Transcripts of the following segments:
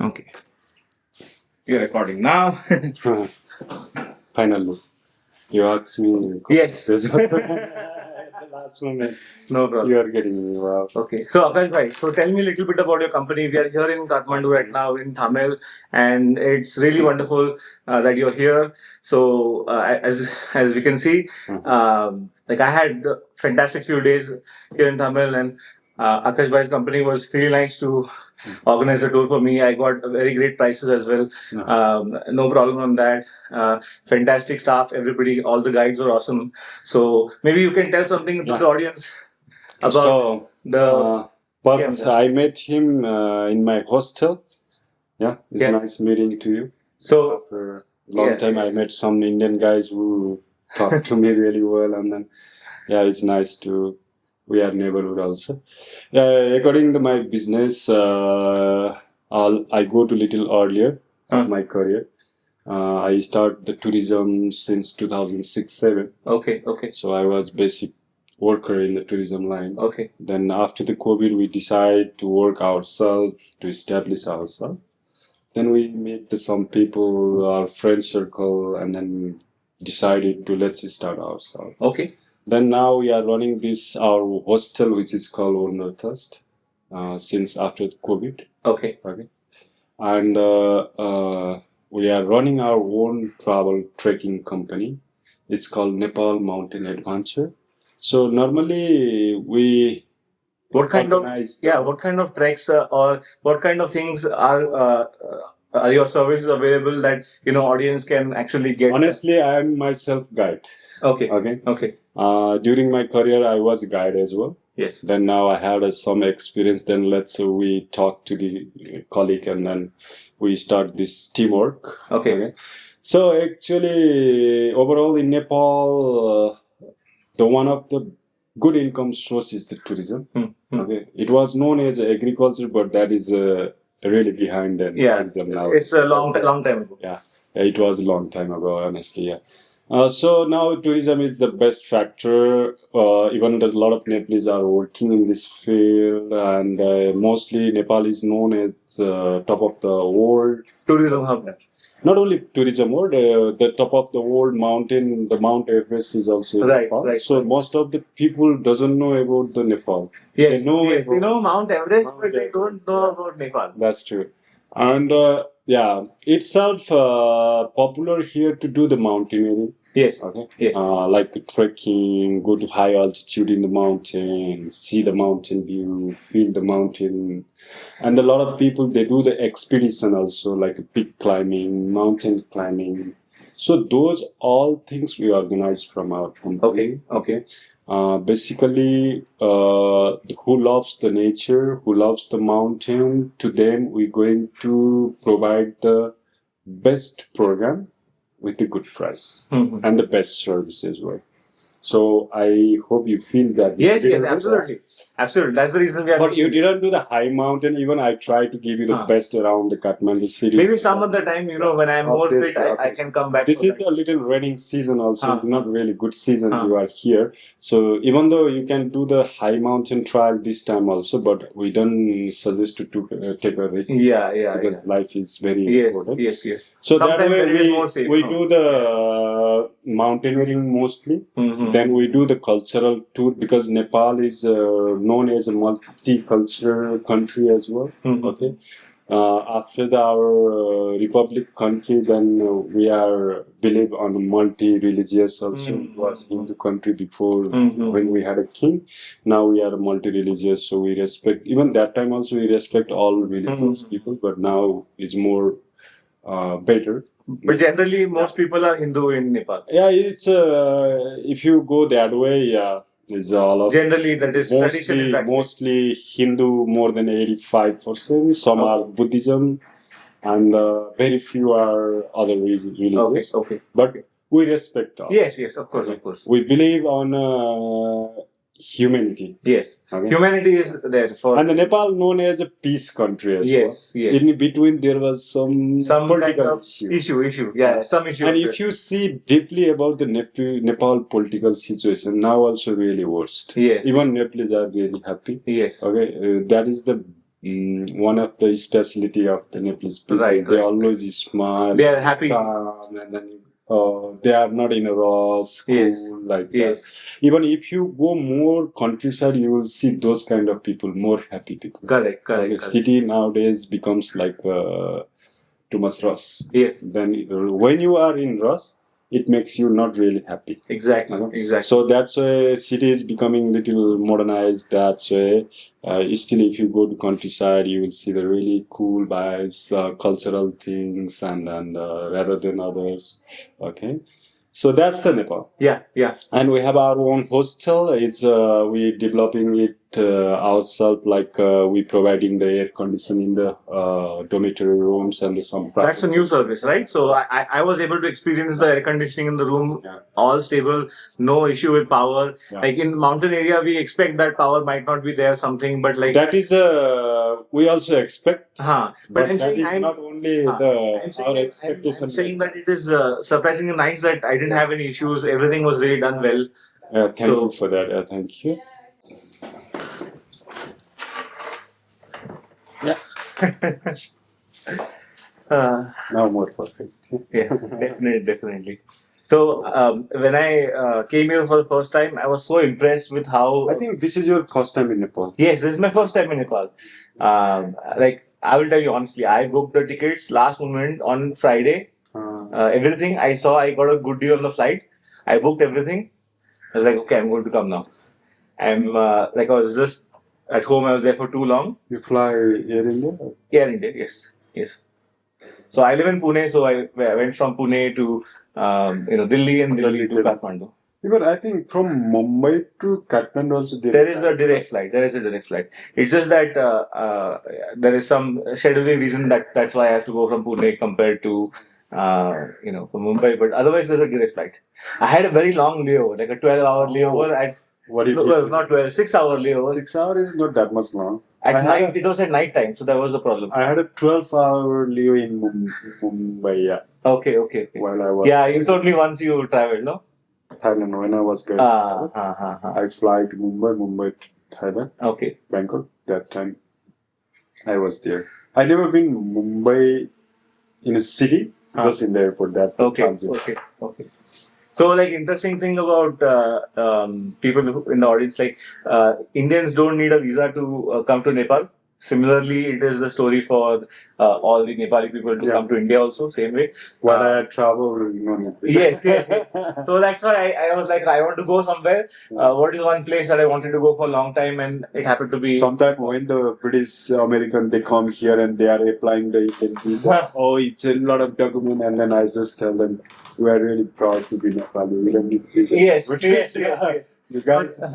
Okay. You're recording now. Finally. You asked me. Yes. The last moment. No problem. You are getting me. Wow. Okay. So, Akash bhai, so tell me a little bit about your company. We are here in Kathmandu right now in Tamil, and it's really wonderful that you're here. So, as we can see, like I had a fantastic few days here in Tamil, and Akash bhai's company was really nice to organize a tour for me. I got very great prices as well. No problem on that. Fantastic staff, everybody, all the guides were awesome. So maybe you can tell something to the audience about but I met him in my hostel. Yeah, it's nice meeting to you. So after a long time, I met some Indian guys who talked to me really well, and then it's nice to. We are neighborhood also. According to my business, I go to little earlier of my career. I start the tourism since 2006-7. Okay. So I was basic worker in the tourism line. Okay. Then after the COVID, we decide to work ourselves, to establish ourselves. Then we meet some people, our friend circle, and then decided to let's start ourselves. Okay. Then now we are running our hostel, which is called Wanderthirst, since after COVID. Okay. And we are running our own travel trekking company. It's called Nepal Mountain Adventure. So normally what kind of treks or what kind of things are your services available that audience can actually get? Honestly, I am myself guide. Okay. During my career, I was a guide as well. Yes. Then now I had some experience. Then we talk to the colleague, and then we start this teamwork. Okay. So actually, overall in Nepal, the one of the good income source is the tourism. Okay, it was known as agriculture, but that is really behind the tourism now. It's a long time ago. Yeah, it was a long time ago, honestly. Yeah. So now tourism is the best factor. Even a lot of Nepalese are working in this field, and mostly Nepal is known as top of the world tourism hub. Not only tourism world, the top of the world mountain, the Mount Everest is also in Nepal. Right. So most of the people doesn't know about the Nepal. Yes, they know Mount Everest, but they don't know about Nepal. That's true. And itself popular here to do the mountaineering. Yes. Okay. Yes. Like trekking, go to high altitude in the mountain, see the mountain view, feel the mountain. And a lot of people, they do the expedition also, like peak climbing, mountain climbing. So those all things we organize from our company. Okay. Basically, who loves the nature, who loves the mountain, to them we're going to provide the best program with the good price and the best service as well. So I hope you feel that. Yes, absolutely. Absolutely. That's the reason we are. But you didn't do the high mountain. Even I tried to give you the best around the Kathmandu city. Maybe some of the time, when I'm more fit, I can come back. This is the little raining season also. It's not really good season. You are here. So even though you can do the high mountain trial this time also, but we don't suggest to take a risk. Yeah. Because life is very important. Yes. So that way we do the mountaineering mostly. Then we do the cultural tour because Nepal is known as a multicultural country as well. Okay. After our republic country, then we are believe on multi-religious also. It was Hindu country before when we had a king. Now we are multi-religious, so we respect. Even that time also we respect all religious people, but now is more better. But generally, most people are Hindu in Nepal. Yeah, it's if you go that way, it's all of generally that is mostly Hindu, more than 85%. Some are Buddhism, and very few are other religions. Okay. But we respect all. Yes, of course. We believe on humanity. Yes. Okay. Humanity is there for. And the Nepal known as a peace country as well. Yes. In between there was some political kind of issue. Yeah, some issue. And if you see deeply about the Nepal political situation, now also really worst. Yes. Even Nepalese are really happy. Yes. Okay, that is the one of the specialty of the Nepalese people. They always smile. They are happy. And then they are not in a rush. Cool, like that. Even if you go more countryside, you will see those kind of people, more happy people. Correct. The city nowadays becomes like too much rush. Then when you are in rush, it makes you not really happy. Exactly. So that's why city is becoming little modernized. That's why still if you go to countryside, you will see the really cool vibes, cultural things, and rather than others. Okay. So that's the Nepal. Yeah. And we have our own hostel. It's we developing it ourselves. Like we providing the air conditioning in the dormitory rooms and some. That's a new service, right? So I was able to experience the air conditioning in the room, all stable, no issue with power. Like in mountain area, we expect that power might not be there, something, but like that is we also expect. But that is not only our expectation. I'm saying that it is surprisingly nice that I didn't have any issues. Everything was really done well. Thank you for that. Thank you. Now more perfect. Yeah, definitely. So when I came here for the first time, I was so impressed with how. I think this is your first time in Nepal. Yes, this is my first time in Nepal. Like I will tell you honestly, I booked the tickets last moment on Friday. Everything I saw, I got a good deal on the flight. I booked everything. I was like, okay, I'm going to come now. I'm like I was just at home. I was there for too long. You fly Air India? Air India, yes. So I live in Pune, so I went from Pune to Delhi and Delhi to Kathmandu. But I think from Mumbai to Kathmandu also there is a direct flight. It's just that there is some scheduling reason that's why I have to go from Pune compared to from Mumbai. But otherwise, there's a direct flight. I had a very long layover, like a 12-hour layover. Not 12, 6-hour layover. 6 hours is not that much long. At night, it was at night time, so that was the problem. I had a 12-hour layover in Mumbai. Yeah. Okay. While I was. Yeah, you told me once you traveled, no? Thailand, when I was going. I fly to Mumbai to Thailand. Okay. Bangkok. That time, I was there. I never been Mumbai in a city, just in the airport. Okay. So, like, interesting thing about people in the audience, like, Indians don't need a visa to come to Nepal. Similarly, it is the story for all the Nepali people to come to India also, same way. When I travel, Yes. So that's why I was like, I want to go somewhere. What is one place that I wanted to go for a long time, and it happened to be. Sometimes when the British American they come here and they are applying the visa, it's a lot of document, and then I just tell them, we are really proud to be Nepali. We don't need visa. Yes. You guys, you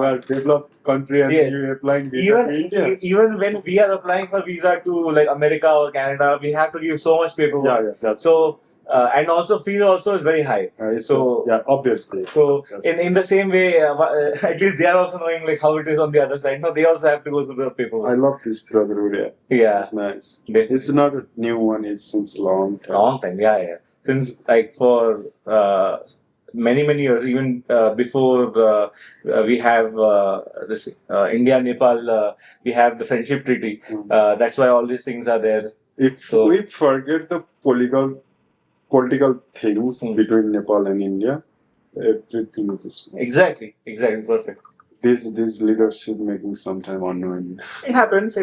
are developed country and you are applying visa to India. Even when we are applying for visa to like America or Canada, we have to give so much paperwork. So and also fees also is very high. Obviously. So in the same way, at least they are also knowing like how it is on the other side. No, they also have to go through the paperwork. I love this brotherhood. Yeah, it's nice. Definitely. It's not a new one. It's since long time. Long time. Yeah. Since like for many years, even before we have this India Nepal, we have the friendship treaty. That's why all these things are there. If we forget the political things between Nepal and India, everything is smooth. Exactly, perfect. This leadership making sometime unknown. It happens.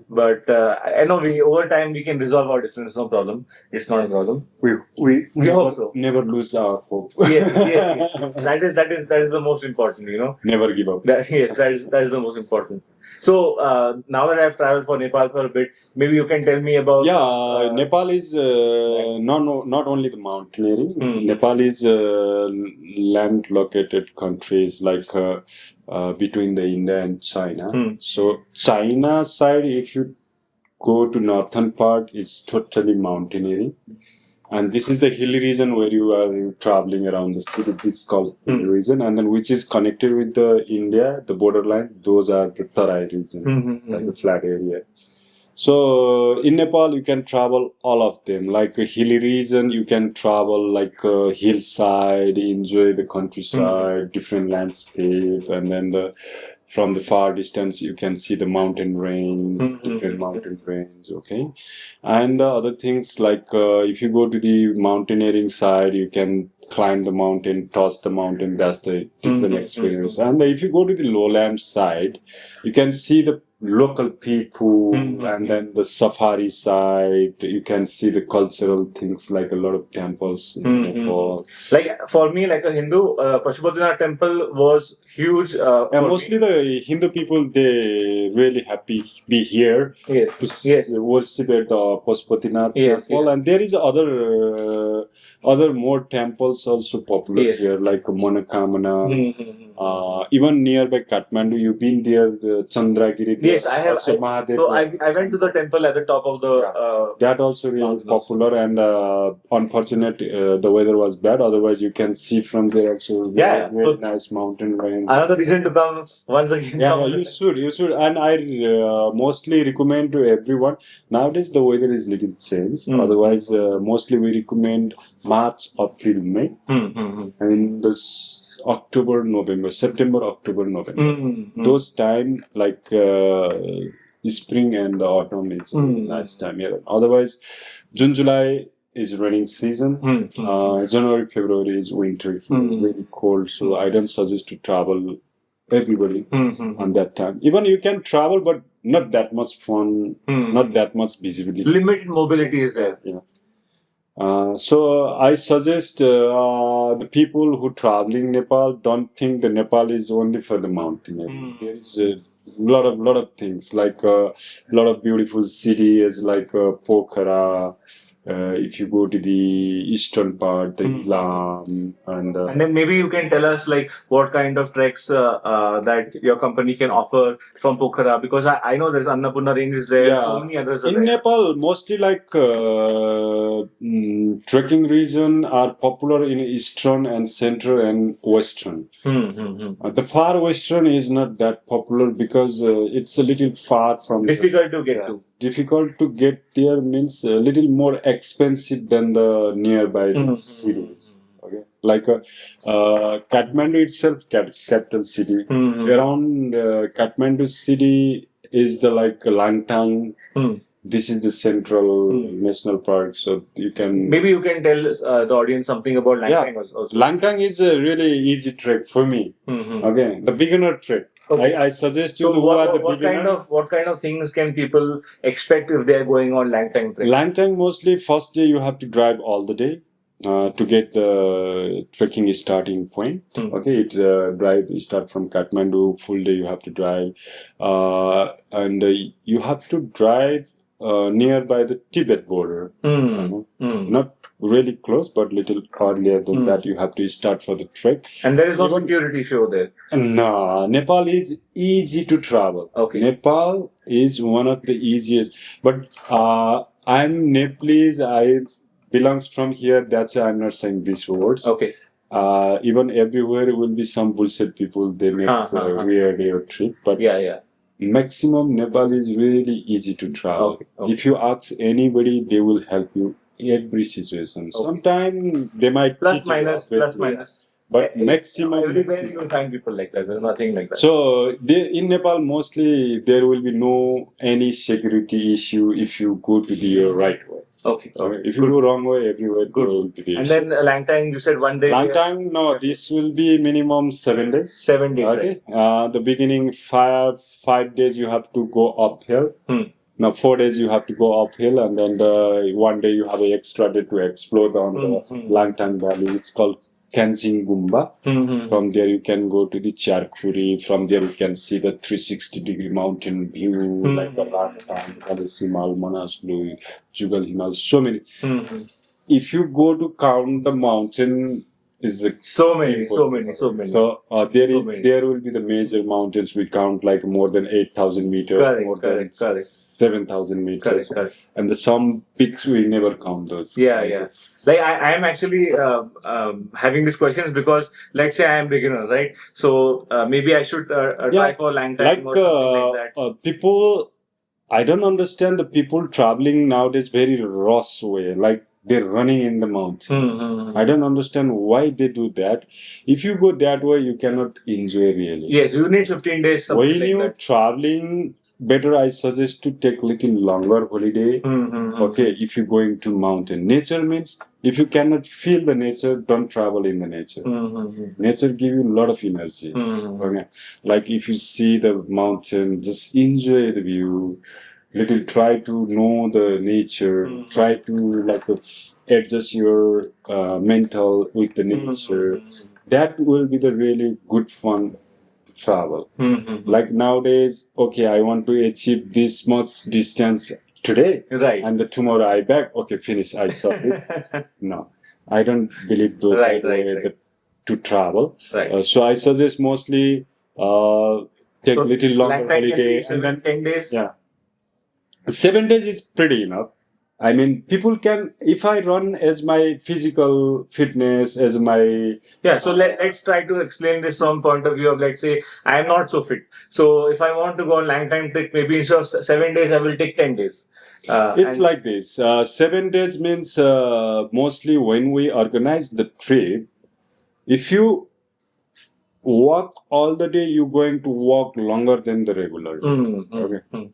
But I know over time we can resolve our differences. No problem. It's not a problem. We hope so. Never lose our hope. Yes. That is the most important. Never give up. That is the most important. So now that I have traveled for Nepal for a bit, maybe you can tell me about. Nepal is not only the mountaineering. Nepal is land located countries like. Between the India and China. So China side, if you go to northern part, it's totally mountaineering. And this is the hilly region where you are traveling around the city. This is called hilly region. And then which is connected with the India, the borderline, those are the Tarai region, like the flat area. So in Nepal, you can travel all of them. Like a hilly region, you can travel like a hillside, enjoy the countryside, different landscape, and then the from the far distance, you can see the mountain range, different mountain range, okay? And the other things like if you go to the mountaineering side, you can climb the mountain, toss the mountain, that's the different experience. And if you go to the lowland side, you can see the local people, and then the safari side, you can see the cultural things like a lot of temples in Nepal. Like for me, like a Hindu, Pashupatinath temple was huge. And mostly the Hindu people, they really happy be here to worship at the Pashupatinath temple. And there is other more temples also popular here, like Manokamana. Even nearby Kathmandu, you've been there, Chandragiri. Yes, I have. So I went to the temple at the top of the. That also really popular, and unfortunately the weather was bad. Otherwise, you can see from there also very nice mountain range. Another reason to come once again. Yeah, you should, and I mostly recommend to everyone. Nowadays the weather is little changed. Otherwise, mostly we recommend March, April, May, and this. October, November, September, October, November. Those time like spring and autumn is nice time. Yeah. Otherwise, June, July is raining season. January, February is winter. Really cold. So I don't suggest to travel everybody on that time. Even you can travel, but not that much fun, not that much visibility. Limited mobility is there. Yeah. So I suggest the people who traveling Nepal don't think the Nepal is only for the mountain. There is a lot of things like a lot of beautiful cities like Pokhara. If you go to the eastern part, the Ilam, and then maybe you can tell us like what kind of treks that your company can offer from Pokhara, because I know there's Annapurna range is there, so many others are in Nepal, mostly like trekking region are popular in eastern and central and western. The far western is not that popular because it's a little far from. Difficult to get to. Difficult to get there means a little more expensive than the nearby cities. Okay, like Kathmandu itself, capital city. Around Kathmandu city is the like Langtang. This is the central national park, so you can. Maybe you can tell the audience something about Langtang also. Langtang is a really easy trek for me. Okay, the beginner trek. Okay. I suggest you. So what kind of things can people expect if they are going on Langtang trek? Langtang mostly first day you have to drive all the day to get the trekking starting point. Okay, you start from Kathmandu. Full day you have to drive, and you have to drive nearby the Tibet border. Not really close, but little earlier than that you have to start for the trek. And there is no security show there? No, Nepal is easy to travel. Okay. Nepal is one of the easiest. But I'm Nepalese, I belongs from here, that's why I'm not saying these words. Okay. Even everywhere will be some bullshit people, they make weird trip. But maximum Nepal is really easy to travel. Okay. If you ask anybody, they will help you in every situation. Sometimes they might plus minus. But maximum everywhere you will find people like that. There's nothing like that. So in Nepal mostly there will be no any security issue if you go to the right way. Okay. If you go wrong way, everywhere will be the issue. And then Langtang, you said 1 day. Langtang, no, this will be minimum 7 days. 7 days. Okay. The beginning 5 days you have to go uphill. Now 4 days you have to go uphill, and then 1 day you have an extra day to explore on the Langtang Valley. It's called Kanchin Gumba. From there you can go to the Charkhuri. From there you can see the 360-degree mountain view, like the Langtang, Simal, Manaslu, Jugal Himal, so many. If you go to count the mountain, is so many. So there will be the major mountains we count like more than 8,000 meters, more than 7,000 meters, and some peaks we never count those. Like I am actually having these questions because let's say I am beginner, right? So maybe I should try for Langtang or something like that. People, I don't understand the people traveling nowadays very rush way. Like they're running in the mountain. I don't understand why they do that. If you go that way, you cannot enjoy really. Yes, you need 15 days. When you're traveling, better I suggest to take little longer holiday. Okay, if you're going to mountain. Nature means if you cannot feel the nature, don't travel in the nature. Nature give you a lot of energy. Okay, like if you see the mountain, just enjoy the view. Little try to know the nature. Try to like adjust your mental with the nature. That will be the really good fun travel. Like nowadays, okay, I want to achieve this much distance today, right? And the tomorrow I back. Okay, finish. I saw this. No, I don't believe those right. to travel. Right. So I suggest mostly take little longer holiday and then 10 days. Yeah, 7 days is pretty enough. I mean, people can, if I run as my physical fitness, as my... Yeah, so let's try to explain this from point of view of, let's say, I am not so fit. So if I want to go on long time trip, maybe instead of 7 days, I will take 10 days. It's like this. 7 days means mostly when we organize the trip, if you walk all the day, you're going to walk longer than the regular. Okay.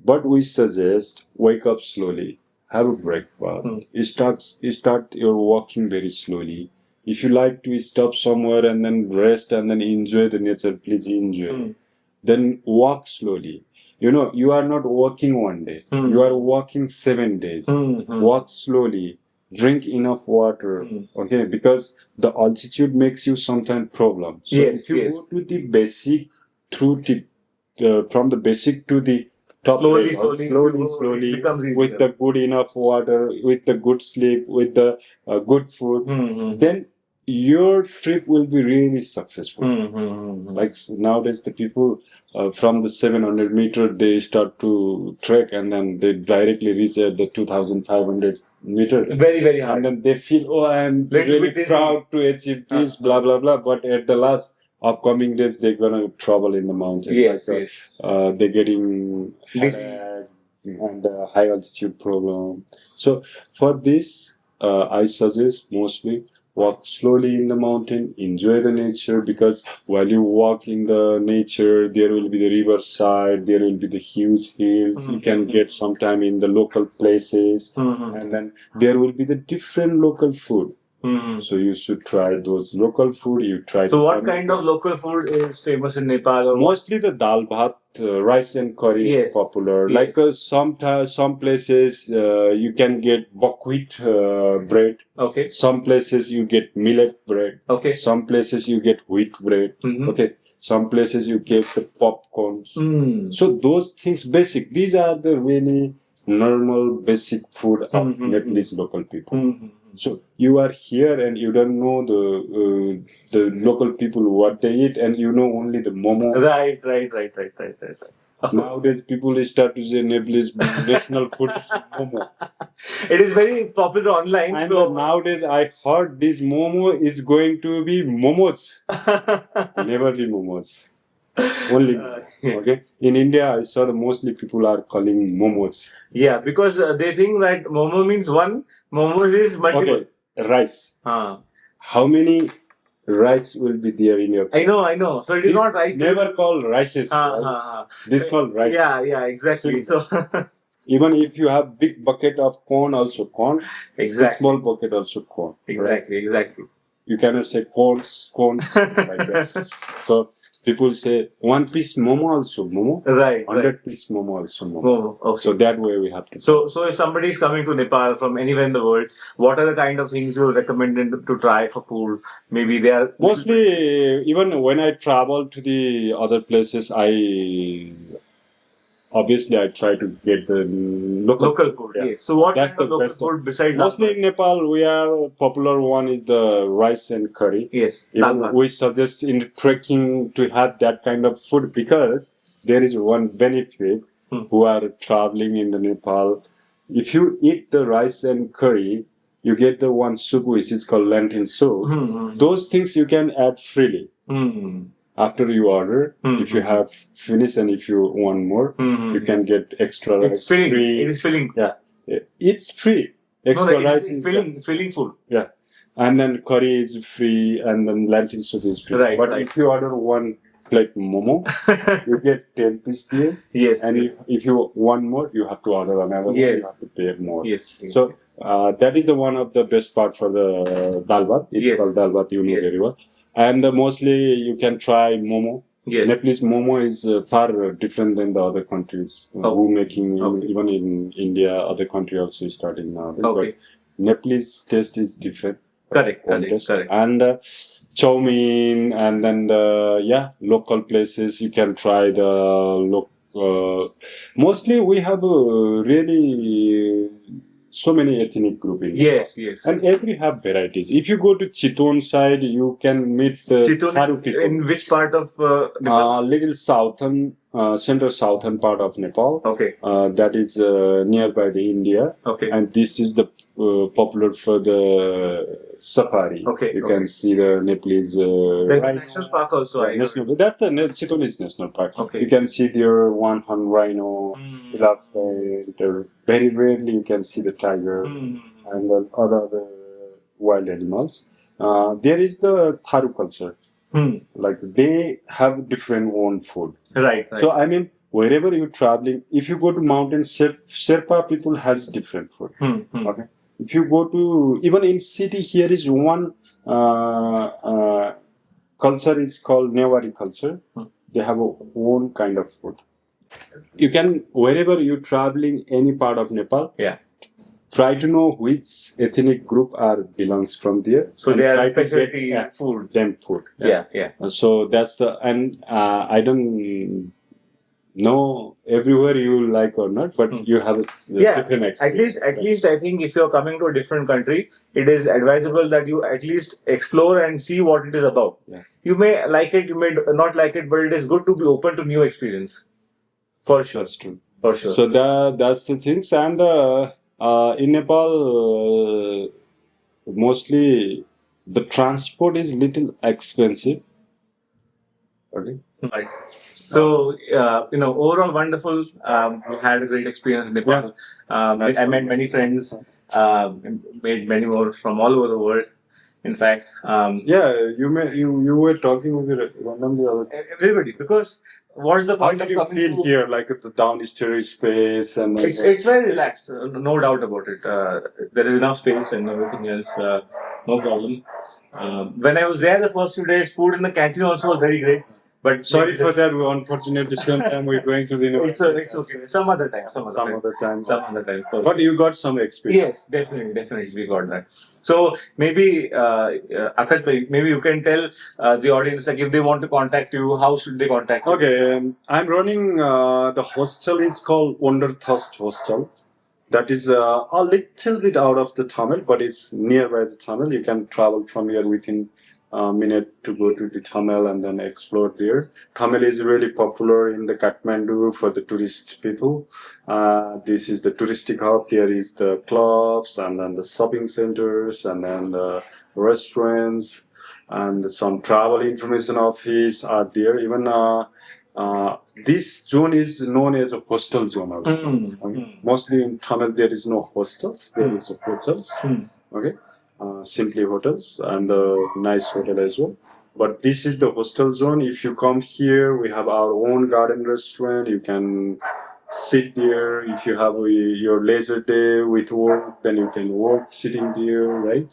But we suggest wake up slowly, have a breakfast. Start your walking very slowly. If you like to stop somewhere and then rest and then enjoy the nature, please enjoy. Then walk slowly. You know, you are not walking one day. You are walking 7 days. Walk slowly. Drink enough water. Okay, because the altitude makes you sometimes problem. So if you go to the basic through the from the basic to the top slowly, with the good enough water, with the good sleep, with the good food, then your trip will be really successful. Like nowadays, the people from the 700 meter they start to trek and then they directly reach at the 2,500 meter. Very hard. And then they feel, oh, I'm really proud to achieve this, blah blah blah. But at the last upcoming days they're gonna travel in the mountain. Yes. They're getting headache and high altitude problem. So for this, I suggest mostly walk slowly in the mountain, enjoy the nature, because while you walk in the nature, there will be the riverside, there will be the huge hills. You can get sometime in the local places, and then there will be the different local food. So you should try those local food. You try. So what kind of local food is famous in Nepal? Or mostly the dal bhat, rice and curry is popular. Like some places you can get buckwheat bread. Okay. Some places you get millet bread. Okay. Some places you get wheat bread. Okay. Some places you get the popcorns. So those things basic. These are the really normal basic food of Nepalese local people. So you are here and you don't know the local people what they eat, and you know only the momo. Right. Nowadays people start to say Nepalese national food is momo. It is very popular online. And so nowadays I heard this momo is going to be momos. Never be momos. Only okay. In India, I saw mostly people are calling momos. Yeah, because they think that momo means one. Momo is multiple. Okay, rice. How many rice will be there in your? I know. So it is not rice. Never call rices. Right? This called rice. Yeah, exactly. So even if you have big bucket of corn, also corn. Exactly. Small bucket also corn. Exactly. You cannot say corn like that. So people say 1 piece momo also momo. Right. 100 piece momo also momo. Okay. So that way we have to. So if somebody is coming to Nepal from anywhere in the world, what are the kind of things you recommend them to try for food? Maybe they are mostly, even when I travel to the other places, obviously I try to get the local food. Yeah. Yes. So what that's kind of local food besides mostly in Nepal, we are popular one is the rice and curry. Yes. We suggest in the trekking to have that kind of food because there is one benefit who are traveling in the Nepal. If you eat the rice and curry, you get the one soup which is called lentil soup. Those things you can add freely. After you order, if you have finished and if you want more, you can get extra rice. Free. It is filling. Yeah, it's free. Extra rice is filling food. Yeah. And then curry is free, and then lentil soup is free. Right. But if you order one plate momo, you get 10 pieces there. Yes. And if you want more, you have to order another one. You have to pay more. Yes. So that is one of the best part for the dal bhat. It's called dal bhat, you know very well. And mostly you can try momo. Yes. Nepalese momo is far different than the other countries who making even in India, other country also starting now. But Nepalese taste is different. Correct. And chow mein, and then the local places you can try the mostly we have really so many ethnic groups in Yes. and every have varieties. If you go to Chiton side, you can meet the Tharu people. In which part of Nepal? Little southern, southern part of Nepal. Okay. That is nearby the India. Okay. And this is the popular for the safari. Okay. You can see the Nepalese. There's a national park also. That's a Chittonis National Park. Okay. You can see there one horn rhino, elephant. Very rarely you can see the tiger and then other wild animals. There is the Tharu culture. Like they have different own food. Right. So I mean, wherever you're traveling, if you go to mountains, Sherpa people has different food. Okay. If you go to even in city, here is one culture is called Newari culture. They have a own kind of food. You can wherever you're traveling, any part of Nepal. Yeah. Try to know which ethnic group belongs from there. So they are specialty food. Them food. Yeah. So that's I don't know everywhere you like or not, but you have a different experience. At least I think if you're coming to a different country, it is advisable that you at least explore and see what it is about. Yeah. You may like it, you may not like it, but it is good to be open to new experience. For sure. That's true. For sure. So that's the things. And in Nepal, mostly the transport is little expensive. Okay. Right. So, overall wonderful. We had a great experience in Nepal. I met many friends, made many more from all over the world. In fact, you were talking with one of the other everybody, because what's the point How of did you coming feel to here, like at the downstairs space and it's very relaxed, no doubt about it. There is enough space and everything else, no problem. When I was there the first few days, food in the canteen also was very great. But sorry for that. Unfortunately, sometime we're going to the it's okay. Some other time. But you got some experience. Yes, definitely we got that. So maybe Akash, maybe you can tell the audience, like, if they want to contact you, how should they contact you? Okay, I'm running the hostel is called Wanderthirst Hostel. That is a little bit out of the tunnel, but it's nearby the tunnel. You can travel from here within minute to go to the tunnel and then explore there. Tunnel is really popular in the Kathmandu for the tourist people. This is the touristic hub. There is the clubs and then the shopping centers and then the restaurants and some travel information office are there. Even this zone is known as a hostel zone also. Mostly in tunnel there is no hostels. There is hotels. Okay. Simply hotels and a nice hotel as well. But this is the hostel zone. If you come here, we have our own garden restaurant. You can sit there. If you have your leisure day with work, then you can work sitting there, right?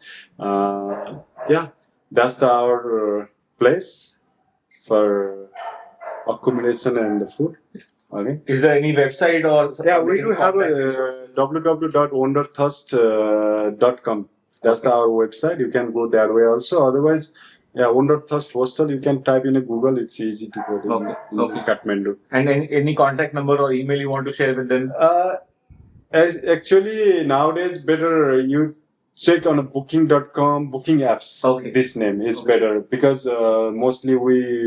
That's our place for accommodation and the food. Okay. Is there any website or? Yeah, we do have a www.wanderthirst.com. That's our website. You can go that way also. Otherwise, Wanderthirst Hostel, you can type in a Google. It's easy to go to Kathmandu. And any contact number or email you want to share with them? Actually, nowadays, better you check on a booking.com, booking apps. Okay. This name is better because mostly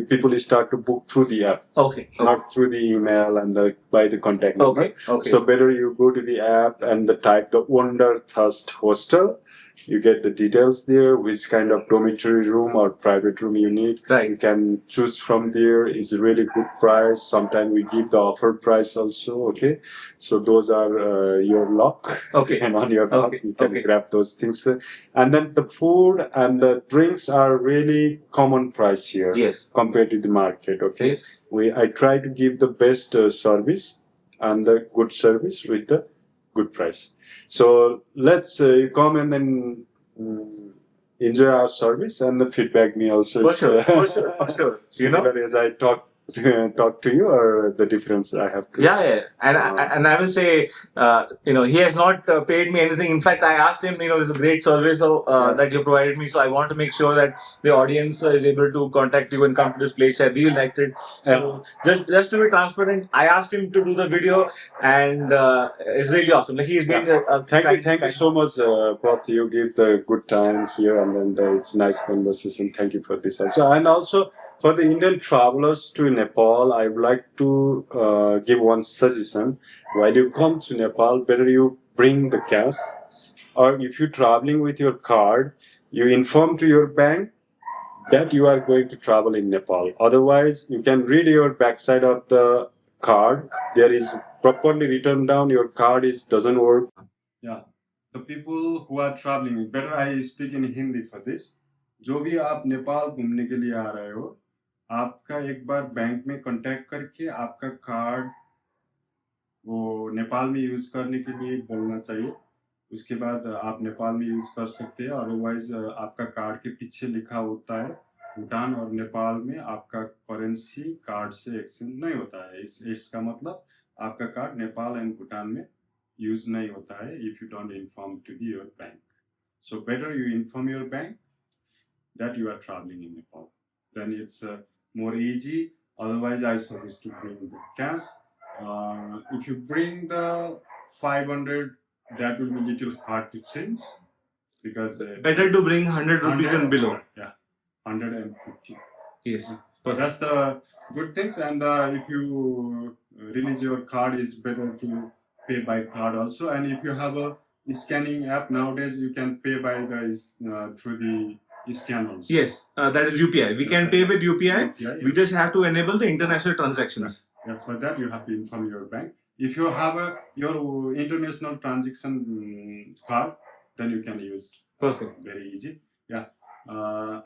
people start to book through the app. Okay. Not through the email and by the contact number. Okay. So better you go to the app and type the Wanderthirst Hostel. You get the details there, which kind of dormitory room or private room you need. Right. You can choose from there. It's a really good price. Sometimes we give the offer price also. Okay, so those are your luck. Okay. And on your luck, Okay. you can grab those things. And then the food and the drinks are really common price here. Yes. Compared to the market. Okay. Yes. I try to give the best service and the good service with the good price. So let's come and then enjoy our service and the feedback me also. For sure, for sure, for sure. Similar as I talk to you, or the difference I have to. Yeah. And I will say, he has not paid me anything. In fact, I asked him, this is a great service that you provided me. So I want to make sure that the audience is able to contact you and come to this place. I really liked it. So just to be transparent, I asked him to do the video, and it's really awesome. Like, he's been thank you so much, Prof. You give the good time here, and then it's nice conversation. Thank you for this also, and also. For the Indian travelers to Nepal, I would like to give one suggestion. While you come to Nepal, better you bring the cash, or if you're traveling with your card, you inform to your bank that you are going to travel in Nepal. Otherwise, you can read your backside of the card. There is properly written down your card doesn't work. Yeah, the people who are traveling, better I speak in Hindi for this. जो भी आप नेपाल घूमने के लिए आ रहे हो, आपका एक बार बैंक में कांटेक्ट करके आपका कार्ड वो नेपाल में यूज करने के लिए बोलना चाहिए. उसके बाद आप नेपाल में यूज कर सकते हैं. अदरवाइज आपका कार्ड के पीछे लिखा होता है भूटान और नेपाल में आपका करेंसी कार्ड से एक्सचेंज नहीं होता है. इसका मतलब आपका कार्ड नेपाल एंड भूटान में यूज नहीं होता है if you don't inform to your bank. So better you inform your bank that you are traveling in Nepal. Then it's more easy. Otherwise, I suggest to bring the cash. If you bring the 500, that will be a little hard to change because better to bring 100 rupees and below. Yeah, 150. Yes. So that's the good things. And if you release your card, it's better to pay by card also. And if you have a scanning app nowadays, you can pay by through the scan also. Yes, that is UPI. We can pay with UPI. We just have to enable the international transactions. Yeah, for that you have to inform your bank. If you have your international transaction card, then you can use. Perfect. Very easy. Yeah.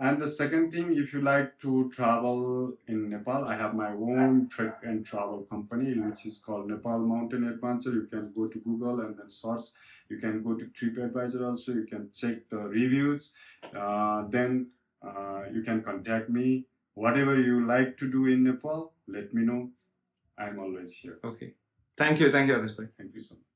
And the second thing, if you like to travel in Nepal, I have my own trek and travel company, which is called Nepal Mountain Adventure. You can go to Google and then search. You can go to TripAdvisor also. You can check the reviews. Then you can contact me. Whatever you like to do in Nepal, let me know. I'm always here. Okay. Thank you, Akash. Thank you so much.